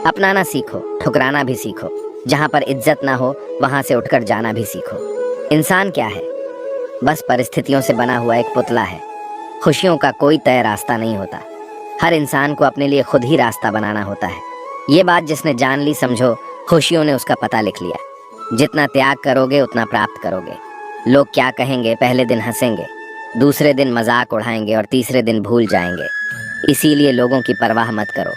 अपनाना सीखो, ठुकराना भी सीखो। जहाँ पर इज्जत ना हो वहाँ से उठकर जाना भी सीखो। इंसान क्या है? बस परिस्थितियों से बना हुआ एक पुतला है। खुशियों का कोई तय रास्ता नहीं होता। हर इंसान को अपने लिए खुद ही रास्ता बनाना होता है। ये बात जिसने जान ली, समझो खुशियों ने उसका पता लिख लिया। जितना त्याग करोगे उतना प्राप्त करोगे। लोग क्या कहेंगे? पहले दिन हंसेंगे, दूसरे दिन मजाक उड़ाएंगे और तीसरे दिन भूल जाएंगे। इसीलिए लोगों की परवाह मत करो।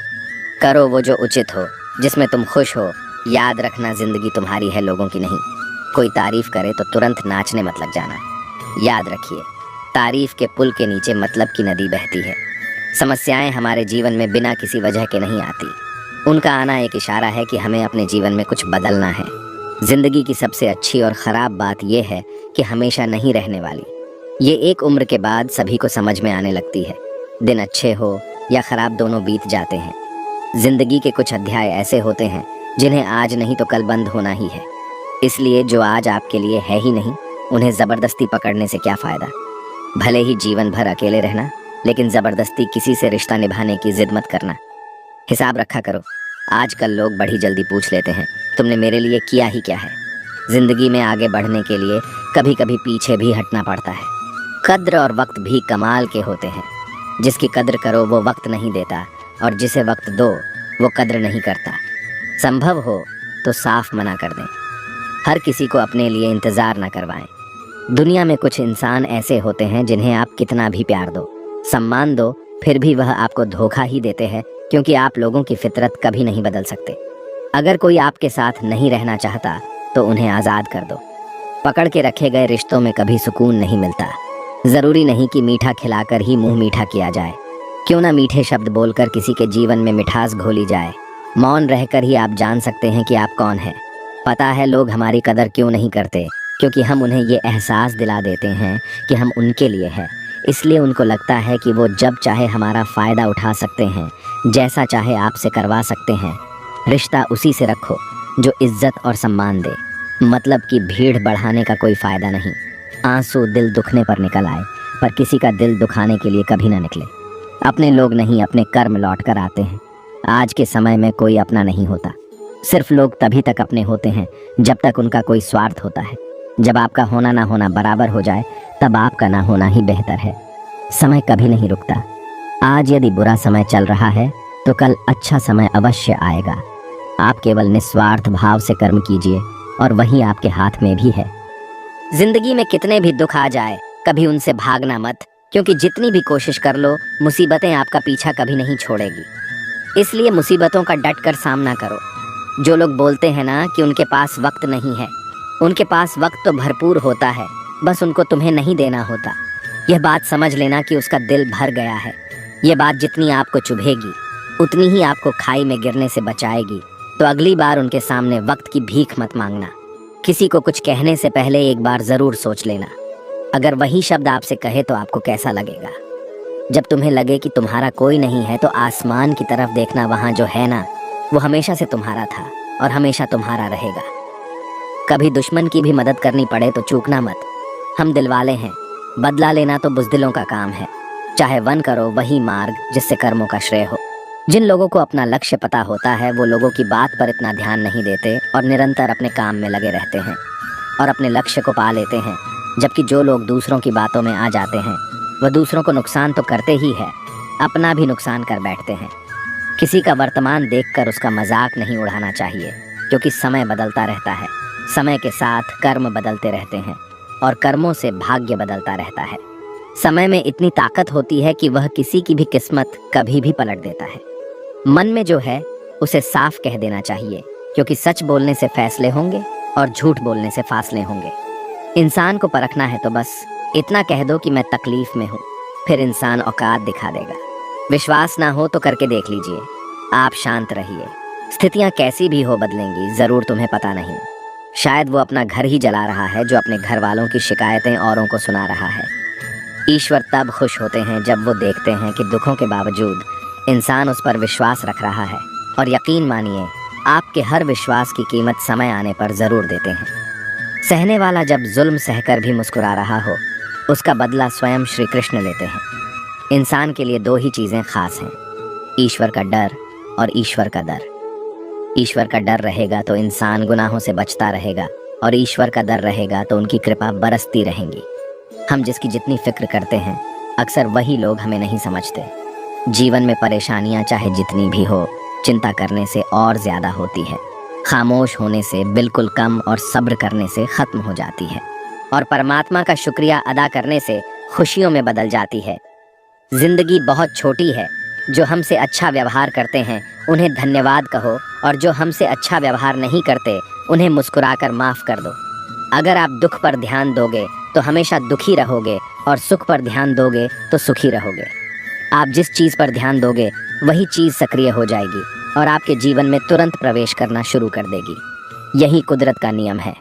करो वो जो उचित हो, जिसमें तुम खुश हो। याद रखना, जिंदगी तुम्हारी है, लोगों की नहीं। कोई तारीफ करे तो तुरंत नाचने मत लग जाना। याद रखिए, तारीफ के पुल के नीचे मतलब की नदी बहती है। समस्याएं हमारे जीवन में बिना किसी वजह के नहीं आती। उनका आना एक इशारा है कि हमें अपने जीवन में कुछ बदलना है। जिंदगी की सबसे अच्छी और ख़राब बात यह है कि हमेशा नहीं रहने वाली। ये एक उम्र के बाद सभी को समझ में आने लगती है। दिन अच्छे हो या ख़राब, दोनों बीत जाते हैं। जिंदगी के कुछ अध्याय ऐसे होते हैं जिन्हें आज नहीं तो कल बंद होना ही है। इसलिए जो आज आपके लिए है ही नहीं, उन्हें ज़बरदस्ती पकड़ने से क्या फ़ायदा। भले ही जीवन भर अकेले रहना, लेकिन ज़बरदस्ती किसी से रिश्ता निभाने की जिद मत करना। हिसाब रखा करो। आजकल लोग बड़ी जल्दी पूछ लेते हैं, तुमने मेरे लिए किया ही क्या है। जिंदगी में आगे बढ़ने के लिए कभी कभी पीछे भी हटना पड़ता है। कद्र और वक्त भी कमाल के होते हैं। जिसकी कद्र करो वो वक्त नहीं देता, और जिसे वक्त दो वो कद्र नहीं करता। संभव हो तो साफ मना कर दें। हर किसी को अपने लिए इंतज़ार न करवाएं। दुनिया में कुछ इंसान ऐसे होते हैं जिन्हें आप कितना भी प्यार दो, सम्मान दो, फिर भी वह आपको धोखा ही देते हैं, क्योंकि आप लोगों की फितरत कभी नहीं बदल सकते। अगर कोई आपके साथ नहीं रहना चाहता तो उन्हें आज़ाद कर दो। पकड़ के रखे गए रिश्तों में कभी सुकून नहीं मिलता। ज़रूरी नहीं कि मीठा खिलाकर ही मुंह मीठा किया जाए। क्यों ना मीठे शब्द बोलकर किसी के जीवन में मिठास घोली जाए। मौन रहकर ही आप जान सकते हैं कि आप कौन हैं। पता है लोग हमारी कदर क्यों नहीं करते? क्योंकि हम उन्हें ये एहसास दिला देते हैं कि हम उनके लिए हैं। इसलिए उनको लगता है कि वो जब चाहे हमारा फ़ायदा उठा सकते हैं, जैसा चाहे आपसे करवा सकते हैं। रिश्ता उसी से रखो जो इज्जत और सम्मान दे। मतलब कि भीड़ बढ़ाने का कोई फ़ायदा नहीं। आंसू दिल दुखने पर निकल आए, पर किसी का दिल दुखाने के लिए कभी ना निकले। अपने लोग नहीं, अपने कर्म लौट कर आते हैं। आज के समय में कोई अपना नहीं होता। सिर्फ लोग तभी तक अपने होते हैं जब तक उनका कोई स्वार्थ होता है। जब आपका होना ना होना बराबर हो जाए, तब आपका ना होना ही बेहतर है। समय कभी नहीं रुकता। आज यदि बुरा समय चल रहा है तो कल अच्छा समय अवश्य आएगा। आप केवल निस्वार्थ भाव से कर्म कीजिए और वही आपके हाथ में भी है। जिंदगी में कितने भी दुख आ जाए, कभी उनसे भागना मत, क्योंकि जितनी भी कोशिश कर लो, मुसीबतें आपका पीछा कभी नहीं छोड़ेगी। इसलिए मुसीबतों का डट कर सामना करो। जो लोग बोलते हैं ना कि उनके पास वक्त नहीं है, उनके पास वक्त तो भरपूर होता है, बस उनको तुम्हें नहीं देना होता। यह बात समझ लेना कि उसका दिल भर गया है। यह बात जितनी आपको चुभेगी, उतनी ही आपको खाई में गिरने से बचाएगी। तो अगली बार उनके सामने वक्त की भीख मत मांगना। किसी को कुछ कहने से पहले एक बार ज़रूर सोच लेना। अगर वही शब्द आपसे कहे तो आपको कैसा लगेगा? जब तुम्हें लगे कि तुम्हारा कोई नहीं है, तो आसमान की तरफ देखना। वहाँ जो है ना, वो हमेशा से तुम्हारा था और हमेशा तुम्हारा रहेगा। कभी दुश्मन की भी मदद करनी पड़े तो चूकना मत। हम दिलवाले हैं, बदला लेना तो बुज़दिलों का काम है। चाहे वन करो वही मार्ग जिससे कर्मों का श्रेय हो। जिन लोगों को अपना लक्ष्य पता होता है, वो लोगों की बात पर इतना ध्यान नहीं देते और निरंतर अपने काम में लगे रहते हैं और अपने लक्ष्य को पा लेते हैं। जबकि जो लोग दूसरों की बातों में आ जाते हैं, वह दूसरों को नुकसान तो करते ही है, अपना भी नुकसान कर बैठते हैं। किसी का वर्तमान देखकर उसका मजाक नहीं उड़ाना चाहिए, क्योंकि समय बदलता रहता है। समय के साथ कर्म बदलते रहते हैं और कर्मों से भाग्य बदलता रहता है। समय में इतनी ताकत होती है कि वह किसी की भी किस्मत कभी भी पलट देता है। मन में जो है उसे साफ कह देना चाहिए, क्योंकि सच बोलने से फैसले होंगे और झूठ बोलने से फासले होंगे। इंसान को परखना है तो बस इतना कह दो कि मैं तकलीफ में हूँ, फिर इंसान औकात दिखा देगा। विश्वास ना हो तो करके देख लीजिए। आप शांत रहिए। स्थितियाँ कैसी भी हो बदलेंगी, ज़रूर तुम्हें पता नहीं। शायद वो अपना घर ही जला रहा है जो अपने घर वालों की शिकायतें औरों को सुना रहा है। ईश्वर तब खुश होते हैं जब वो देखते हैं कि दुखों के बावजूद इंसान उस पर विश्वास रख रहा है। और यकीन मानिए, आपके हर विश्वास की कीमत समय आने पर ज़रूर देते हैं। सहने वाला जब जुल्म सहकर भी मुस्कुरा रहा हो, उसका बदला स्वयं श्री कृष्ण लेते हैं। इंसान के लिए दो ही चीज़ें खास हैं, ईश्वर का डर और ईश्वर का दर। ईश्वर का डर रहेगा तो इंसान गुनाहों से बचता रहेगा, और ईश्वर का डर रहेगा तो उनकी कृपा बरसती रहेंगी। हम जिसकी जितनी फिक्र करते हैं, अक्सर वही लोग हमें नहीं समझते। जीवन में परेशानियां चाहे जितनी भी हो, चिंता करने से और ज्यादा होती है, खामोश होने से बिल्कुल कम, और सब्र करने से खत्म हो जाती है, और परमात्मा का शुक्रिया अदा करने से खुशियों में बदल जाती है। जिंदगी बहुत छोटी है। जो हमसे अच्छा व्यवहार करते हैं उन्हें धन्यवाद कहो, और जो हमसे अच्छा व्यवहार नहीं करते उन्हें मुस्कुराकर माफ कर दो। अगर आप दुख पर ध्यान दोगे तो हमेशा दुखी रहोगे, और सुख पर ध्यान दोगे तो सुखी रहोगे। आप जिस चीज़ पर ध्यान दोगे वही चीज़ सक्रिय हो जाएगी और आपके जीवन में तुरंत प्रवेश करना शुरू कर देगी। यही कुदरत का नियम है।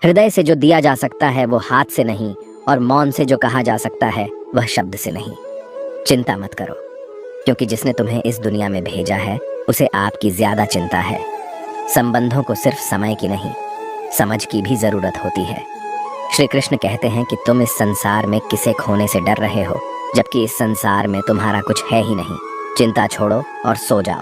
हृदय से जो दिया जा सकता है वो हाथ से नहीं, और मौन से जो कहा जा सकता है वह शब्द से नहीं। चिंता मत करो, क्योंकि जिसने तुम्हें इस दुनिया में भेजा है उसे आपकी ज्यादा चिंता है। संबंधों को सिर्फ समय की नहीं, समझ की भी जरूरत होती है। श्री कृष्ण कहते हैं कि तुम इस संसार में किसे खोने से डर रहे हो, जबकि इस संसार में तुम्हारा कुछ है ही नहीं। चिंता छोड़ो और सो जाओ।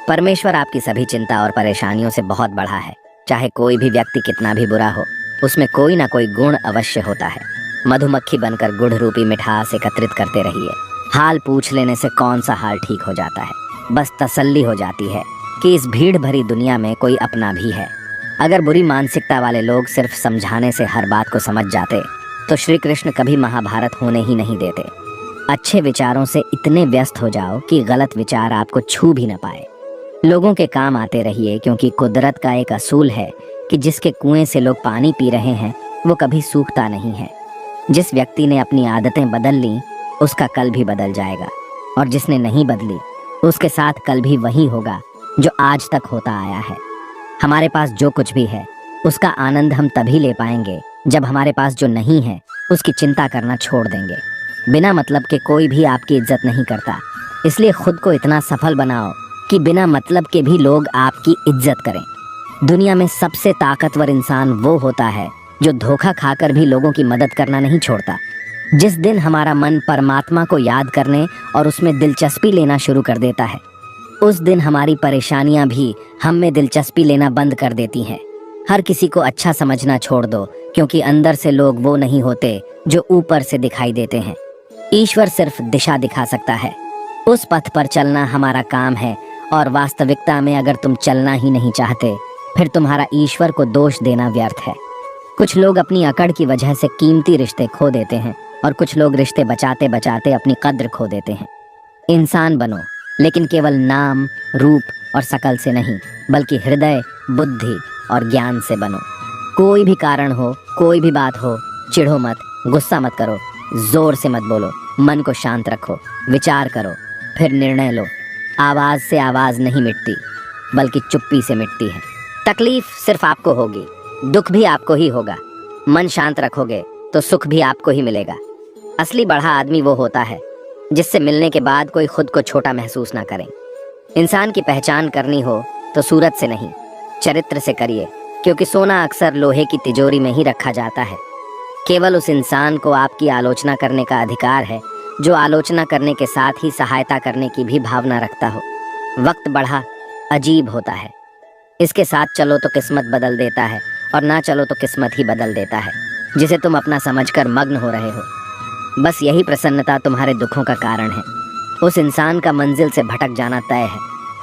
परमेश्वर आपकी सभी चिंता और परेशानियों से बहुत बड़ा है। चाहे कोई भी व्यक्ति कितना भी बुरा हो, उसमें कोई ना कोई गुण अवश्य होता है। मधुमक्खी बनकर गुड़ रूपी मिठास एकत्रित करते रहिए। हाल पूछ लेने से कौन सा हाल ठीक हो जाता है, बस तसल्ली हो जाती है कि इस भीड़ भरी दुनिया में कोई अपना भी है। अगर बुरी मानसिकता वाले लोग सिर्फ समझाने से हर बात को समझ जाते तो श्री कृष्ण कभी महाभारत होने ही नहीं देते। अच्छे विचारों से इतने व्यस्त हो जाओ कि गलत विचार आपको छू भी न पाए। लोगों के काम आते रहिए, क्योंकि कुदरत का एक असूल है कि जिसके कुएं से लोग पानी पी रहे हैं वो कभी सूखता नहीं है। जिस व्यक्ति ने अपनी आदतें बदल ली उसका कल भी बदल जाएगा, और जिसने नहीं बदली उसके साथ कल भी वही होगा जो आज तक होता आया है। हमारे पास जो कुछ भी है उसका आनंद हम तभी ले पाएंगे जब हमारे पास जो नहीं है उसकी चिंता करना छोड़ देंगे। बिना मतलब के कोई भी आपकी इज्जत नहीं करता, इसलिए खुद को इतना सफल बनाओ कि बिना मतलब के भी लोग आपकी इज्जत करें। दुनिया में सबसे ताकतवर इंसान वो होता है जो धोखा खाकर भी लोगों की मदद करना नहीं छोड़ता। जिस दिन हमारा मन परमात्मा को याद करने और उसमें दिलचस्पी लेना शुरू कर देता है, उस दिन हमारी परेशानियां भी हम में दिलचस्पी लेना बंद कर देती हैं। हर किसी को अच्छा समझना छोड़ दो, क्योंकि अंदर से लोग वो नहीं होते जो ऊपर से दिखाई देते हैं। ईश्वर सिर्फ दिशा दिखा सकता है, उस पथ पर चलना हमारा काम है। और वास्तविकता में अगर तुम चलना ही नहीं चाहते, फिर तुम्हारा ईश्वर को दोष देना व्यर्थ है। कुछ लोग अपनी अकड़ की वजह से कीमती रिश्ते खो देते हैं, और कुछ लोग रिश्ते बचाते बचाते अपनी कद्र खो देते हैं। इंसान बनो, लेकिन केवल नाम, रूप और शकल से नहीं, बल्कि हृदय, बुद्धि और ज्ञान से बनो। कोई भी कारण हो, कोई भी बात हो, चिढ़ो मत, गुस्सा मत करो, जोर से मत बोलो, मन को शांत रखो, विचार करो, फिर निर्णय लो। आवाज से आवाज नहीं मिटती, बल्कि चुप्पी से मिटती है। तकलीफ सिर्फ आपको होगी, दुख भी आपको ही होगा। मन शांत रखोगे तो सुख भी आपको ही मिलेगा। असली बड़ा आदमी वो होता है जिससे मिलने के बाद कोई खुद को छोटा महसूस ना करे। इंसान की पहचान करनी हो तो सूरत से नहीं, चरित्र से करिए, क्योंकि सोना अक्सर लोहे की तिजोरी में ही रखा जाता है। केवल उस इंसान को आपकी आलोचना करने का अधिकार है जो आलोचना करने के साथ ही सहायता करने की भी भावना रखता हो। वक्त बड़ा अजीब होता है, इसके साथ चलो तो किस्मत बदल देता है, और ना चलो तो किस्मत ही बदल देता है, जिसे तुम अपना समझकर मग्न हो रहे हो। बस यही प्रसन्नता तुम्हारे दुखों का कारण है। उस इंसान का मंजिल से भटक जाना तय है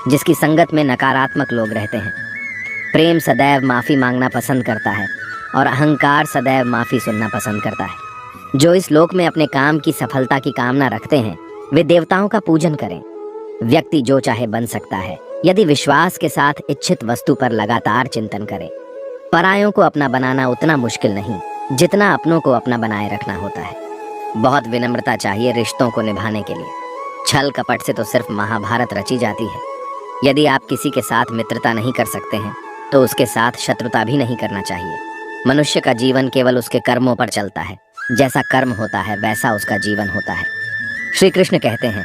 जिसकी संगत में नकारात्मक लोग रहते हैं। प्रेम सदैव माफ़ी मांगना पसंद करता है, और अहंकार सदैव माफ़ी सुनना पसंद करता है। जो इस लोक में अपने काम की सफलता की कामना रखते हैं वे देवताओं का पूजन करें। व्यक्ति जो चाहे बन सकता है यदि विश्वास के साथ इच्छित वस्तु पर लगातार चिंतन करे। परायों को अपना बनाना उतना मुश्किल नहीं जितना अपनों को अपना बनाए रखना होता है। बहुत विनम्रता चाहिए रिश्तों को निभाने के लिए। छल कपट से तो सिर्फ महाभारत रची जाती है। यदि आप किसी के साथ मित्रता नहीं कर सकते हैं तो उसके साथ शत्रुता भी नहीं करना चाहिए। मनुष्य का जीवन केवल उसके कर्मों पर चलता है। जैसा कर्म होता है वैसा उसका जीवन होता है। श्री कृष्ण कहते हैं,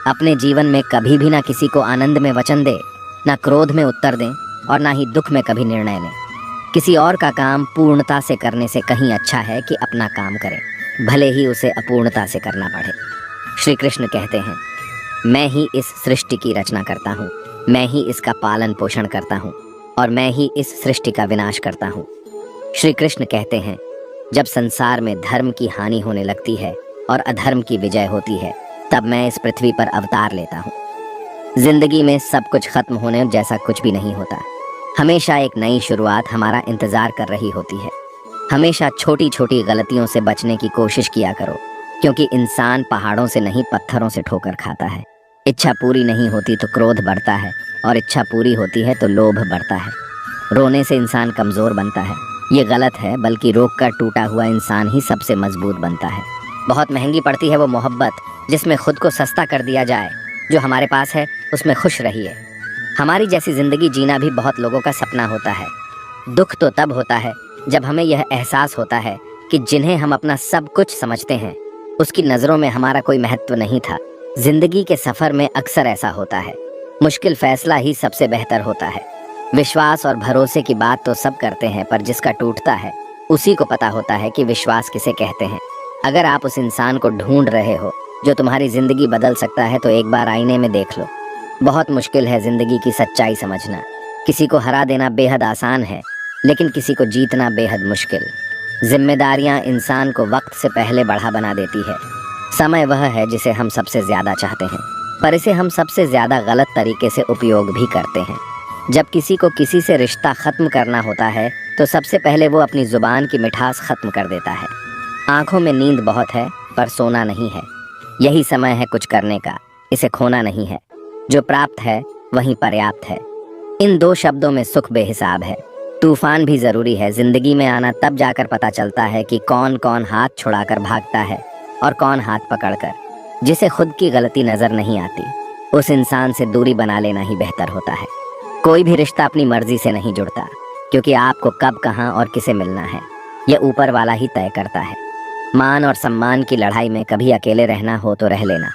अपने जीवन में कभी भी ना किसी को आनंद में वचन दे, ना क्रोध में उत्तर दें, और ना ही दुख में कभी निर्णय लें। किसी और का काम पूर्णता से करने से कहीं अच्छा है कि अपना काम करें, भले ही उसे अपूर्णता से करना पड़े। श्री कृष्ण कहते हैं, मैं ही इस सृष्टि की रचना करता हूँ, मैं ही इसका पालन पोषण करता हूँ। और मैं ही इस सृष्टि का विनाश करता हूँ। श्री कृष्ण कहते हैं, जब संसार में धर्म की हानि होने लगती है और अधर्म की विजय होती है, तब मैं इस पृथ्वी पर अवतार लेता हूँ। जिंदगी में सब कुछ खत्म होने जैसा कुछ भी नहीं होता। हमेशा एक नई शुरुआत हमारा इंतजार कर रही होती है। हमेशा छोटी छोटी गलतियों से बचने की कोशिश किया करो, क्योंकि इंसान पहाड़ों से नहीं पत्थरों से ठोकर खाता है। इच्छा पूरी नहीं होती तो क्रोध बढ़ता है, और इच्छा पूरी होती है तो लोभ बढ़ता है। रोने से इंसान कमजोर बनता है, ये गलत है, बल्कि रोक कर टूटा हुआ इंसान ही सबसे मजबूत बनता है। बहुत महंगी पड़ती है वो मोहब्बत जिसमें खुद को सस्ता कर दिया जाए। जो हमारे पास है उसमें खुश रहिए। हमारी जैसी जिंदगी जीना भी बहुत लोगों का सपना होता है। दुख तो तब होता है जब हमें यह एहसास होता है कि जिन्हें हम अपना सब कुछ समझते हैं, उसकी नज़रों में हमारा कोई महत्व नहीं था। जिंदगी के सफर में अक्सर ऐसा होता है, मुश्किल फैसला ही सबसे बेहतर होता है। विश्वास और भरोसे की बात तो सब करते हैं, पर जिसका टूटता है उसी को पता होता है कि विश्वास किसे कहते हैं। अगर आप उस इंसान को ढूंढ रहे हो जो तुम्हारी जिंदगी बदल सकता है, तो एक बार आईने में देख लो। बहुत मुश्किल है जिंदगी की सच्चाई समझना। किसी को हरा देना बेहद आसान है, लेकिन किसी को जीतना बेहद मुश्किल। जिम्मेदारियां इंसान को वक्त से पहले बढ़ा बना देती है। समय वह है जिसे हम सबसे ज्यादा चाहते हैं, पर इसे हम सबसे ज्यादा गलत तरीके से उपयोग भी करते हैं। जब किसी को किसी से रिश्ता खत्म करना होता है, तो सबसे पहले वो अपनी जुबान की मिठास खत्म कर देता है। आंखों में नींद बहुत है, पर सोना नहीं है। यही समय है कुछ करने का, इसे खोना नहीं है। जो प्राप्त है वही पर्याप्त है। इन दो शब्दों में सुख बेहिसाब है। तूफान भी जरूरी है। जिंदगी में आना तब जाकर पता चलता है कि कौन कौन हाथ छुड़ाकर भागता है और कौन हाथ पकड़कर। जिसे खुद की गलती नजर नहीं आती, उस इंसान से दूरी बना लेना ही बेहतर होता है। कोई भी रिश्ता अपनी मर्जी से नहीं जुड़ता, क्योंकि आपको कब, कहां और किसे मिलना है, यह ऊपर वाला ही तय करता है। मान और सम्मान की लड़ाई में कभी अकेले रहना हो तो रह लेना,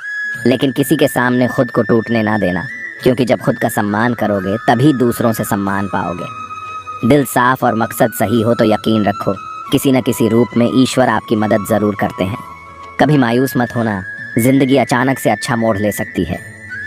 लेकिन किसी के सामने खुद को टूटने ना देना, क्योंकि जब खुद का सम्मान करोगे तभी दूसरों से सम्मान पाओगे। दिल साफ और मकसद सही हो तो यकीन रखो, किसी न किसी रूप में ईश्वर आपकी मदद जरूर करते हैं। कभी मायूस मत होना, जिंदगी अचानक से अच्छा मोड़ ले सकती है।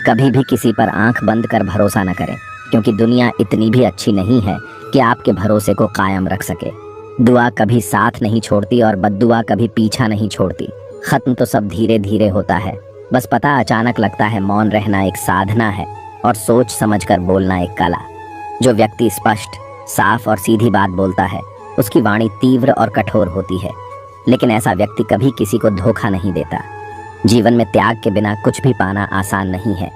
कभी भी किसी पर आंख बंद कर भरोसा न करें, क्योंकि दुनिया इतनी भी अच्छी नहीं है कि आपके भरोसे को कायम रख सके। दुआ कभी साथ नहीं छोड़ती और बद्दुआ कभी पीछा नहीं छोड़ती। खत्म तो सब धीरे धीरे होता है, बस पता अचानक लगता है। मौन रहना एक साधना है और सोच समझकर बोलना एक कला। जो व्यक्ति स्पष्ट, साफ और सीधी बात बोलता है, उसकी वाणी तीव्र और कठोर होती है, लेकिन ऐसा व्यक्ति कभी किसी को धोखा नहीं देता। जीवन में त्याग के बिना कुछ भी पाना आसान नहीं है।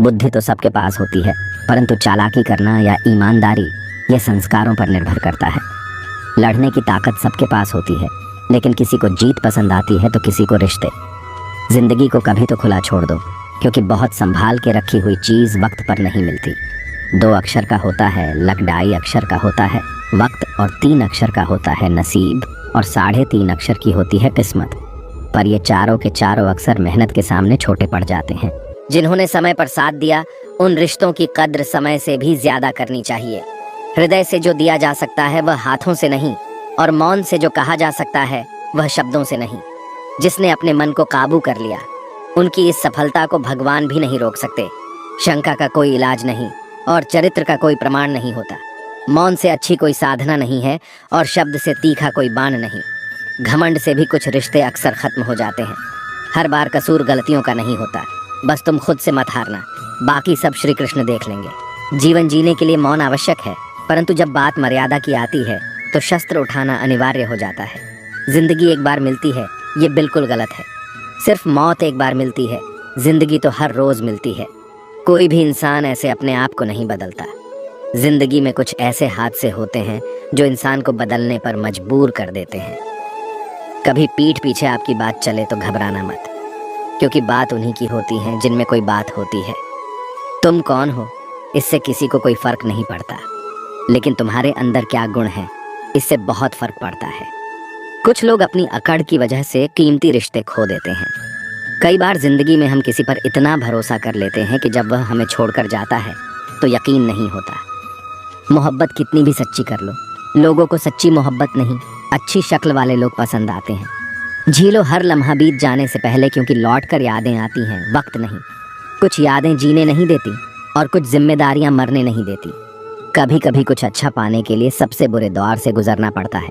बुद्धि तो सबके पास होती है, परंतु चालाकी करना या ईमानदारी यह संस्कारों पर निर्भर करता है। लड़ने की ताकत सबके पास होती है, लेकिन किसी को जीत पसंद आती है तो किसी को रिश्ते। जिंदगी को कभी तो खुला छोड़ दो, क्योंकि बहुत संभाल के रखी हुई चीज वक्त पर नहीं मिलती। 2 अक्षर का होता है लक, 2.5 अक्षर का होता है वक्त, और 3 अक्षर का होता है नसीब, और 3.5 अक्षर की होती है किस्मत। पर ये चारों के चारों अक्षर मेहनत के सामने छोटे पड़ जाते हैं। जिन्होंने समय पर साथ दिया, उन रिश्तों की कद्र समय से भी ज्यादा करनी चाहिए। हृदय से जो दिया जा सकता है वह हाथों से नहीं, और मौन से जो कहा जा सकता है वह शब्दों से नहीं। जिसने अपने मन को काबू कर लिया, उनकी इस सफलता को भगवान भी नहीं रोक सकते। शंका का कोई इलाज नहीं, और चरित्र का कोई प्रमाण नहीं होता। मौन से अच्छी कोई साधना नहीं है, और शब्द से तीखा कोई बाण नहीं। घमंड से भी कुछ रिश्ते अक्सर खत्म हो जाते हैं। हर बार कसूर गलतियों का नहीं होता, बस तुम खुद से मत हारना, बाकी सब श्री कृष्ण देख लेंगे। जीवन जीने के लिए मौन आवश्यक है, परंतु जब बात मर्यादा की आती है तो शस्त्र उठाना अनिवार्य हो जाता है। जिंदगी एक बार मिलती है, ये बिल्कुल गलत है। सिर्फ मौत एक बार मिलती है, जिंदगी तो हर रोज मिलती है। कोई भी इंसान ऐसे अपने आप को नहीं बदलता। जिंदगी में कुछ ऐसे हादसे होते हैं जो इंसान को बदलने पर मजबूर कर देते हैं। कभी पीठ पीछे आपकी बात चले तो घबराना मत, क्योंकि बात उन्हीं की होती है जिनमें कोई बात होती है। तुम कौन हो इससे किसी को कोई फर्क नहीं पड़ता, लेकिन तुम्हारे अंदर क्या गुण है इससे बहुत फर्क पड़ता है। कुछ लोग अपनी अकड़ की वजह से कीमती रिश्ते खो देते हैं। कई बार जिंदगी में हम किसी पर इतना भरोसा कर लेते हैं कि जब वह हमें छोड़कर जाता है तो यकीन नहीं होता। मोहब्बत कितनी भी सच्ची कर लो, लोगों को सच्ची मोहब्बत नहीं, अच्छी शक्ल वाले लोग पसंद आते हैं। झीलो हर लम्हा बीत जाने से पहले, क्योंकि लौट कर यादें आती हैं, वक्त नहीं। कुछ यादें जीने नहीं देती और कुछ जिम्मेदारियां मरने नहीं देती। कभी कभी कुछ अच्छा पाने के लिए सबसे बुरे दौर से गुजरना पड़ता है।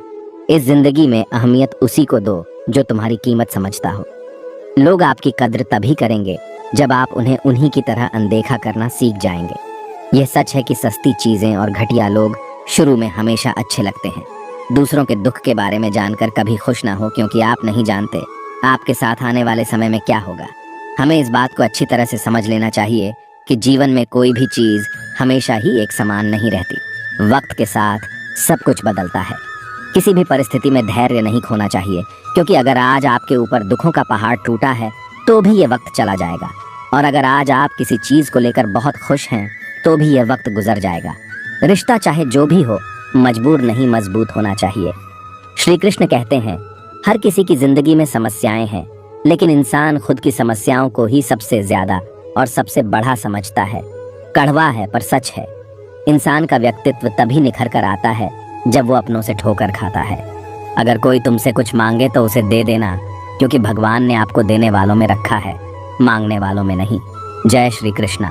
इस जिंदगी में अहमियत उसी को दो जो तुम्हारी कीमत समझता हो। लोग आपकी कद्र तभी करेंगे जब आप उन्हें उन्हीं की तरह अनदेखा करना सीख जाएंगे। यह सच है कि सस्ती चीजें और घटिया लोग शुरू में हमेशा अच्छे लगते हैं। दूसरों के दुख के बारे में जानकर कभी खुश ना हो, क्योंकि आप नहीं जानते आपके साथ आने वाले समय में क्या होगा। हमें इस बात को अच्छी तरह से समझ लेना चाहिए कि जीवन में कोई भी चीज हमेशा ही एक समान नहीं रहती। वक्त के साथ सब कुछ बदलता है। किसी भी परिस्थिति में धैर्य नहीं खोना चाहिए, क्योंकि अगर आज आपके ऊपर दुखों का पहाड़ टूटा है तो भी ये वक्त चला जाएगा, और अगर आज आप किसी चीज को लेकर बहुत खुश हैं तो भी ये वक्त गुजर जाएगा। रिश्ता चाहे जो भी हो, मजबूर नहीं मजबूत होना चाहिए। श्री कृष्ण कहते हैं, हर किसी की जिंदगी में समस्याएं हैं, लेकिन इंसान खुद की समस्याओं को ही सबसे ज्यादा और सबसे बड़ा समझता है। कड़वा है पर सच है। इंसान का व्यक्तित्व तभी निखर कर आता है जब वो अपनों से ठोकर खाता है। अगर कोई तुमसे कुछ मांगे तो उसे दे देना, क्योंकि भगवान ने आपको देने वालों में रखा है, मांगने वालों में नहीं। जय श्री कृष्णा।